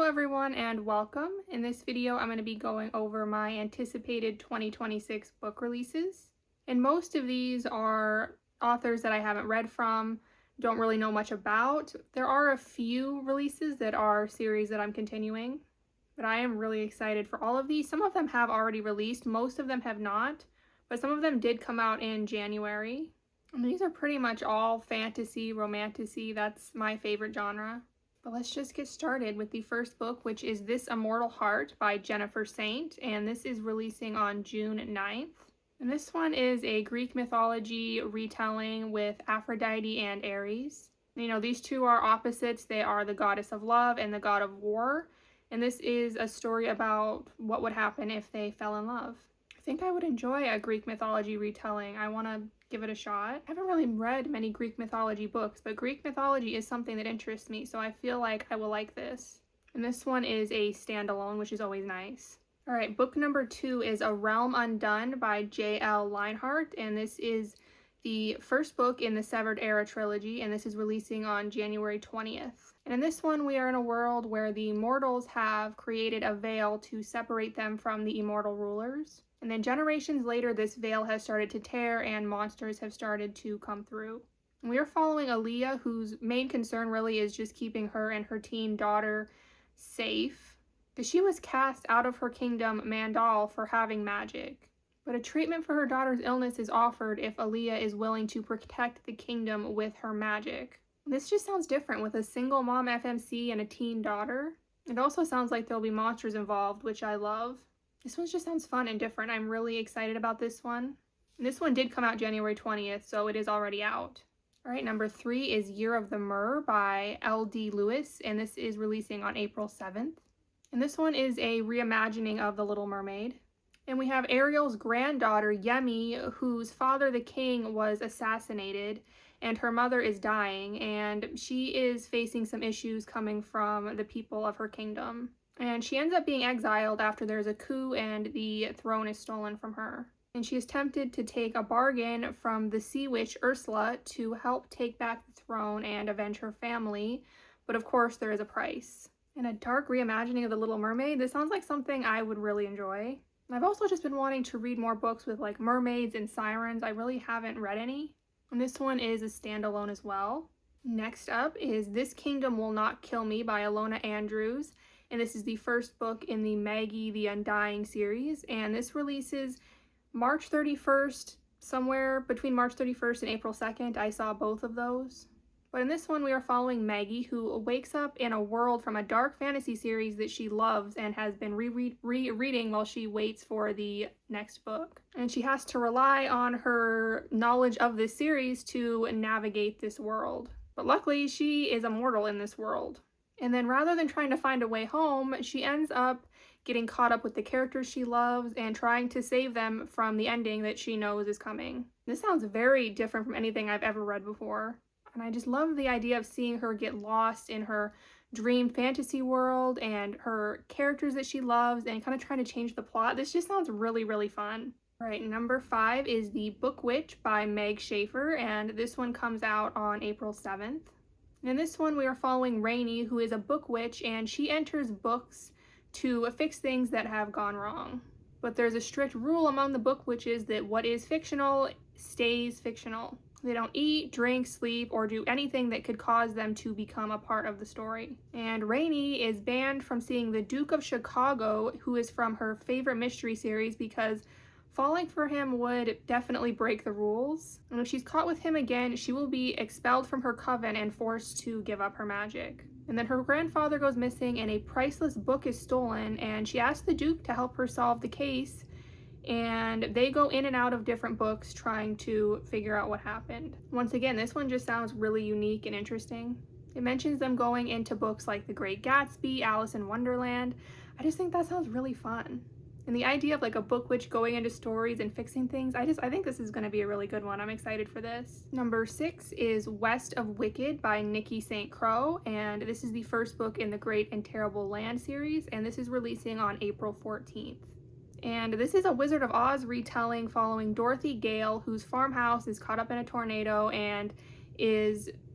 everyone and welcome. In this video I'm going to be going over my anticipated 2026 book releases. And most of these are authors that I haven't read from, don't really know much about. There are a few releases that are series that I'm continuing, but I am really excited for all of these. Some of them have already released, most of them have not, but some of them did come out in January. And these are pretty much all fantasy, romantasy. That's my favorite genre. But let's just get started with the first book, which is This Immortal Heart by Jennifer Saint, and this is releasing on June 9th. And this one is a Greek mythology retelling with Aphrodite and Ares. You know, these two are opposites. They are the goddess of love and the god of war, and this is a story about what would happen if they fell in love. I think I would enjoy a Greek mythology retelling. I want to give it a shot. I haven't really read many Greek mythology books, but Greek mythology is something that interests me, so I feel like I will like this. And this one is a standalone, which is always nice. Alright, book number 2 is A Realm Undone by J.L. Linehart, and this is the first book in the Severed Era trilogy, and this is releasing on January 20th. And in this one, we are in a world where the mortals have created a veil to separate them from the immortal rulers. And then generations later, this veil has started to tear and monsters have started to come through. And we are following Aaliyah, whose main concern really is just keeping her and her teen daughter safe, because she was cast out of her kingdom, Mandal, for having magic. But a treatment for her daughter's illness is offered if Aaliyah is willing to protect the kingdom with her magic. This just sounds different with a single mom FMC and a teen daughter. It also sounds like there'll be monsters involved, which I love. This one just sounds fun and different. I'm really excited about this one. And this one did come out January 20th, so it is already out. All right, number 3 is Year of the Mer by L.D. Lewis, and this is releasing on April 7th. And this one is a reimagining of The Little Mermaid. And we have Ariel's granddaughter, Yemi, whose father, the king, was assassinated, and her mother is dying, and she is facing some issues coming from the people of her kingdom. And she ends up being exiled after there's a coup and the throne is stolen from her. And she is tempted to take a bargain from the sea witch Ursula to help take back the throne and avenge her family, but of course there is a price. And a dark reimagining of The Little Mermaid, this sounds like something I would really enjoy. I've also just been wanting to read more books with like mermaids and sirens. I really haven't read any. And this one is a standalone as well. Next up is This Kingdom Will Not Kill Me by Alona Andrews. And this is the first book in the Maggie the Undying series. And this releases March 31st, somewhere between March 31st and April 2nd. I saw both of those. But in this one, we are following Maggie, who wakes up in a world from a dark fantasy series that she loves and has been rereading while she waits for the next book. And she has to rely on her knowledge of this series to navigate this world. But luckily, she is immortal in this world. And then rather than trying to find a way home, she ends up getting caught up with the characters she loves and trying to save them from the ending that she knows is coming. This sounds very different from anything I've ever read before. And I just love the idea of seeing her get lost in her dream fantasy world and her characters that she loves and kind of trying to change the plot. This just sounds really, really fun. All right, number 5 is The Book Witch by Meg Schaefer, and this one comes out on April 7th. And in this one, we are following Rainey, who is a book witch, and she enters books to fix things that have gone wrong. But there's a strict rule among the book witches that what is fictional stays fictional. They don't eat, drink, sleep, or do anything that could cause them to become a part of the story. And Rainey is banned from seeing the Duke of Chicago, who is from her favorite mystery series, because falling for him would definitely break the rules. And if she's caught with him again, she will be expelled from her coven and forced to give up her magic. And then her grandfather goes missing and a priceless book is stolen, and she asks the Duke to help her solve the case. And they go in and out of different books trying to figure out what happened. Once again, this one just sounds really unique and interesting. It mentions them going into books like The Great Gatsby, Alice in Wonderland. I just think that sounds really fun. And the idea of like a book witch going into stories and fixing things, I think this is going to be a really good one. I'm excited for this. Number 6 is West of Wicked by Nikki St. Crow, and this is the first book in the Great and Terrible Land series, and this is releasing on April 14th. And this is a Wizard of Oz retelling following Dorothy Gale, whose farmhouse is caught up in a tornado and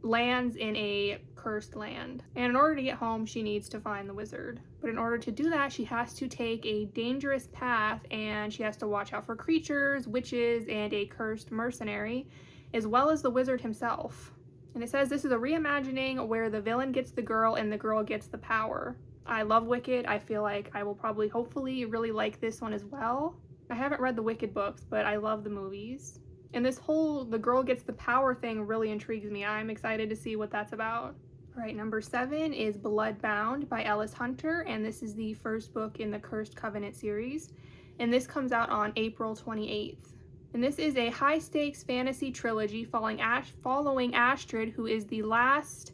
lands in a cursed land. And in order to get home, she needs to find the wizard. But in order to do that, she has to take a dangerous path, and she has to watch out for creatures, witches, and a cursed mercenary, as well as the wizard himself. And it says this is a reimagining where the villain gets the girl and the girl gets the power. I love Wicked. I feel like I will probably, hopefully, really like this one as well. I haven't read the Wicked books, but I love the movies. And this whole the girl gets the power thing really intrigues me. I'm excited to see what that's about. All right, number 7 is Bloodbound by Ellis Hunter, and this is the first book in the Cursed Covenant series. And this comes out on April 28th. And this is a high-stakes fantasy trilogy following Astrid, who is the last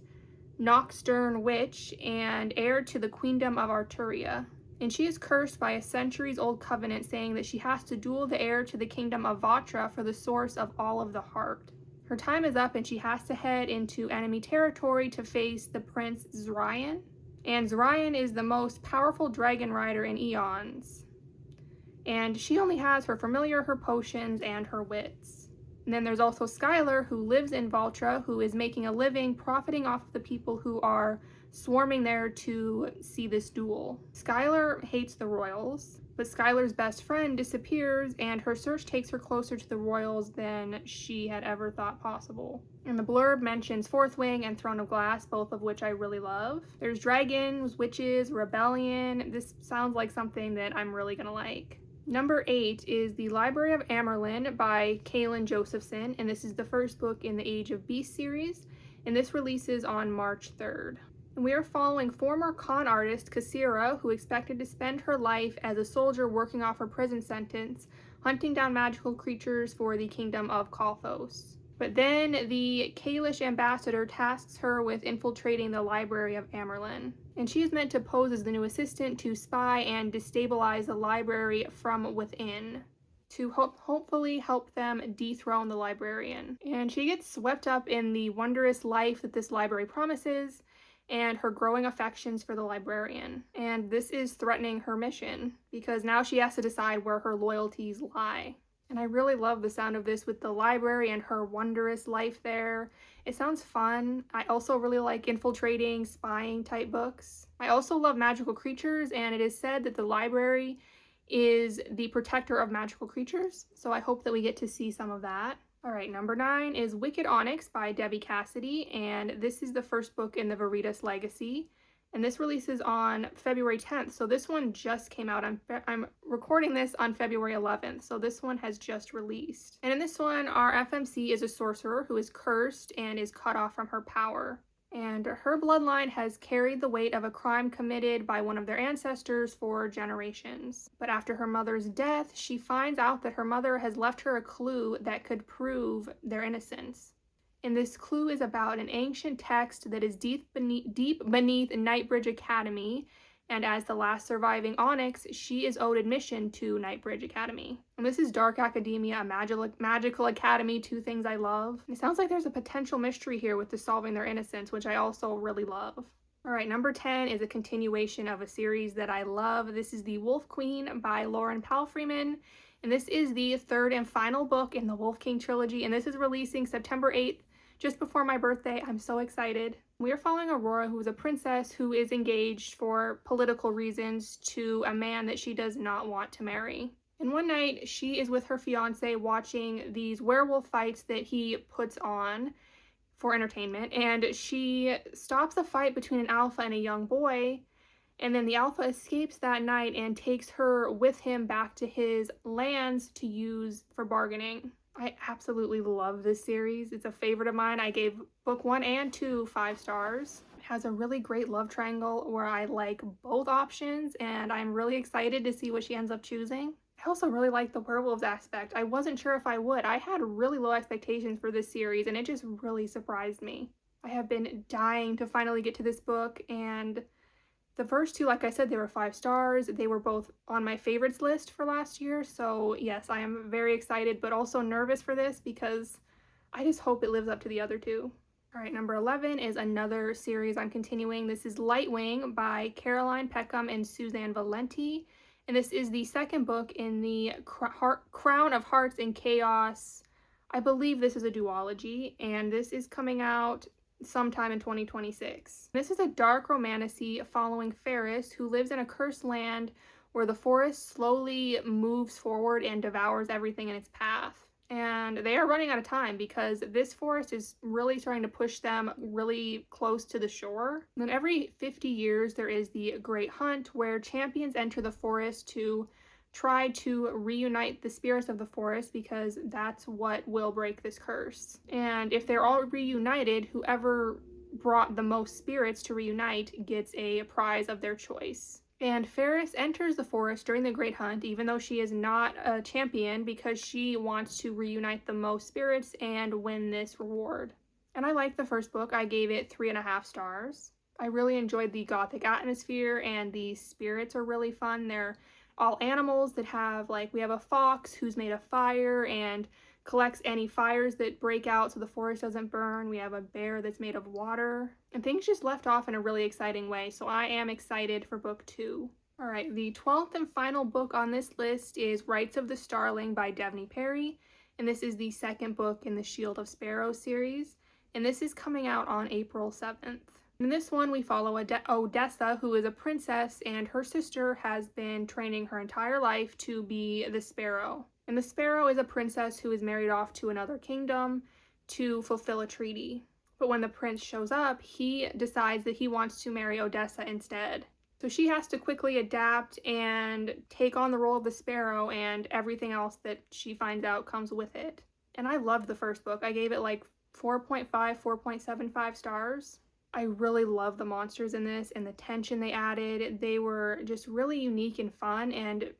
Nocturne witch and heir to the queendom of Arturia. And she is cursed by a centuries-old covenant saying that she has to duel the heir to the kingdom of Vatra for the source of all of the heart. Her time is up and she has to head into enemy territory to face the prince Zryan. And Zryan is the most powerful dragon rider in eons. And she only has her familiar, her potions, and her wits. And then there's also Skylar, who lives in Valtra, who is making a living profiting off of the people who are swarming there to see this duel. Skylar hates the royals, but Skylar's best friend disappears, and her search takes her closer to the royals than she had ever thought possible. And the blurb mentions Fourth Wing and Throne of Glass, both of which I really love. There's dragons, witches, rebellion. This sounds like something that I'm really gonna like. Number 8 is The Library of Amerlin by Kaylin Josephson, and this is the first book in the Age of Beasts series, and this releases on March 3rd. And we are following former con artist Kassira, who expected to spend her life as a soldier working off her prison sentence, hunting down magical creatures for the kingdom of Kalthos. But then the Kalish ambassador tasks her with infiltrating the Library of Amerlin. And she is meant to pose as the new assistant to spy and destabilize the library from within, to hopefully help them dethrone the librarian. And she gets swept up in the wondrous life that this library promises, and her growing affections for the librarian. And this is threatening her mission, because now she has to decide where her loyalties lie. And I really love the sound of this with the library and her wondrous life there. It sounds fun. I also really like infiltrating, spying type books. I also love magical creatures, and it is said that the library is the protector of magical creatures. So I hope that we get to see some of that. All right, number 9 is Wicked Onyx by Debbie Cassidy, and this is the first book in the Veritas Legacy. And this releases on February 10th, so this one just came out. I'm recording this on February 11th, so this one has just released. And in this one, our FMC is a sorcerer who is cursed and is cut off from her power. And her bloodline has carried the weight of a crime committed by one of their ancestors for generations. But after her mother's death, she finds out that her mother has left her a clue that could prove their innocence. And this clue is about an ancient text that is deep beneath Nightbridge Academy, and as the last surviving Onyx, she is owed admission to Nightbridge Academy. And this is dark academia, a magical academy, two things I love. And it sounds like there's a potential mystery here with the solving their innocence, which I also really love. All right, number 10 is a continuation of a series that I love. This is The Wolf Queen by Lauren Palfreeman. And this is the third and final book in the Wolf King trilogy, and this is releasing September 8th. Just before my birthday. I'm so excited. We are following Aurora, who is a princess who is engaged for political reasons to a man that she does not want to marry. And one night, she is with her fiance watching these werewolf fights that he puts on for entertainment, and she stops a fight between an alpha and a young boy, and then the alpha escapes that night and takes her with him back to his lands to use for bargaining. I absolutely love this series. It's a favorite of mine. I gave book 1 and 2 5 stars. It has a really great love triangle where I like both options, and I'm really excited to see what she ends up choosing. I also really like the werewolves aspect. I wasn't sure if I would. I had really low expectations for this series, and it just really surprised me. I have been dying to finally get to this book, and the first 2, like I said, they were 5 stars. They were both on my favorites list for last year. So yes, I am very excited, but also nervous for this because I just hope it lives up to the other 2. All right, number 11 is another series I'm continuing. This is Lightwing by Caroline Peckham and Suzanne Valenti. And this is the second book in the Crown of Hearts and Chaos. I believe this is a duology, and this is coming out sometime in 2026. This is a dark romantasy following Ferris, who lives in a cursed land where the forest slowly moves forward and devours everything in its path. And they are running out of time because this forest is really trying to push them really close to the shore. And then every 50 years, there is the Great Hunt, where champions enter the forest to try to reunite the spirits of the forest, because that's what will break this curse. And if they're all reunited, whoever brought the most spirits to reunite gets a prize of their choice. And Ferris enters the forest during the Great Hunt, even though she is not a champion, because she wants to reunite the most spirits and win this reward. And I liked the first book. I gave it 3.5 stars. I really enjoyed the gothic atmosphere, and the spirits are really fun. They're all animals that have, like, we have a fox who's made of fire and collects any fires that break out so the forest doesn't burn. We have a bear that's made of water, and things just left off in a really exciting way, so I am excited for book 2. All right, the 12th and final book on this list is Rights of the Starling by Devney Perry, and this is the second book in the Shield of Sparrow series, and this is coming out on April 7th. In this one, we follow Odessa, who is a princess, and her sister has been training her entire life to be the Sparrow. And the Sparrow is a princess who is married off to another kingdom to fulfill a treaty. But when the prince shows up, he decides that he wants to marry Odessa instead. So she has to quickly adapt and take on the role of the Sparrow, and everything else that she finds out comes with it. And I loved the first book. I gave it like 4.5, 4.75 stars. I really love the monsters in this and the tension they added. They were just really unique and fun, and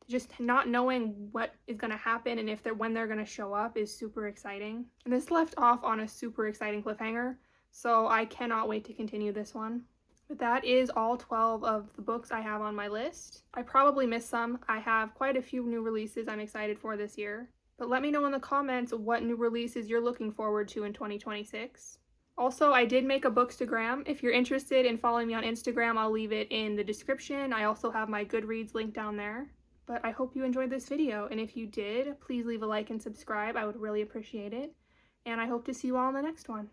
just not knowing what is going to happen and when they're going to show up is super exciting. And this left off on a super exciting cliffhanger, so I cannot wait to continue this one. But that is all 12 of the books I have on my list. I probably missed some. I have quite a few new releases I'm excited for this year. But let me know in the comments what new releases you're looking forward to in 2026. Also, I did make a Bookstagram. If you're interested in following me on Instagram, I'll leave it in the description. I also have my Goodreads link down there. But I hope you enjoyed this video, and if you did, please leave a like and subscribe. I would really appreciate it. And I hope to see you all in the next one.